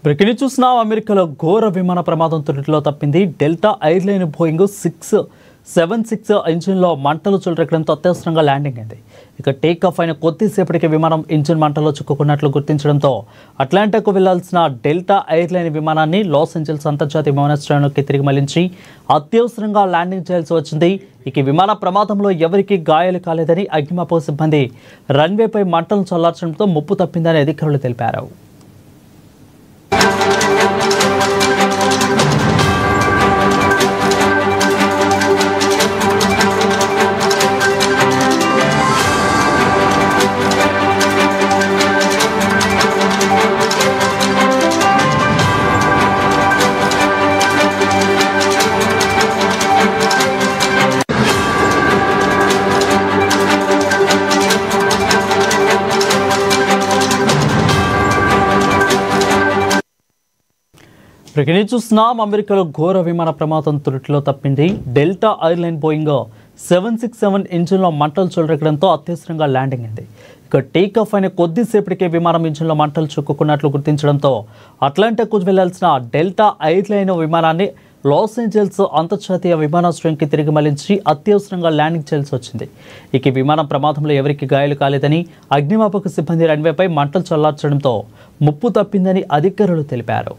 ప్రతిని చూసిన అమెరికాలో ఘోర విమాన ప్రమాదం త్రుటిలో తప్పింది. డెల్టా ఎయిర్లైన్ బోయింగ్ 676 ఇంజిన్లో మంటలు చెలరేగడంతో అత్యవసరంగా ల్యాండింగ్ అయింది. ఇక టేక్ ఆఫ్ అయిన కొద్దిసేపటికి విమానం ఇంజిన్ మంటల్లో చిక్కుకున్నట్లు గుర్తించడంతో అట్లాంటాకు వెళ్లాల్సిన డెల్టా ఎయిర్లైన్ విమానాన్ని లాస్ ఏంజల్స్ అంతర్జాతీయ విమానాశ్రయంలోకి తిరిగి మళ్లించి అత్యవసరంగా ల్యాండింగ్ చేయాల్సి వచ్చింది. ఇక విమాన ప్రమాదంలో ఎవరికీ గాయాలు కాలేదని, అగ్నిమాపక సిబ్బంది రన్వేపై మంటలను చల్లార్చడంతో ముప్పు తప్పిందని అధికారులు తెలిపారు. ప్రతిని చూస్తున్నాం. అమెరికాలో ఘోర విమాన ప్రమాదం త్రుటిలో తప్పింది. డెల్టా ఎయిర్లైన్ బోయింగ్ 767 ఇంజిన్లో మంటలు చెలరేగడంతో అత్యవసరంగా ల్యాండింగ్ అయింది. ఇక టేక్ ఆఫ్ అయిన కొద్దిసేపటికే విమానం ఇంజిన్లో మంటలు చిక్కుకున్నట్లు గుర్తించడంతో అట్లాంటాకు వెళ్లాల్సిన డెల్టా ఎయిర్లైన్ విమానాన్ని లాస్ ఏంజల్స్ అంతర్జాతీయ విమానాశ్రయంకి తిరిగి మళ్లించి అత్యవసరంగా ల్యాండింగ్ చేయాల్సి వచ్చింది. ఇక విమానం ప్రమాదంలో ఎవరికీ గాయాలు కాలేదని, అగ్నిమాపక సిబ్బంది రన్వేపై మంటలు చల్లార్చడంతో ముప్పు తప్పిందని అధికారులు తెలిపారు.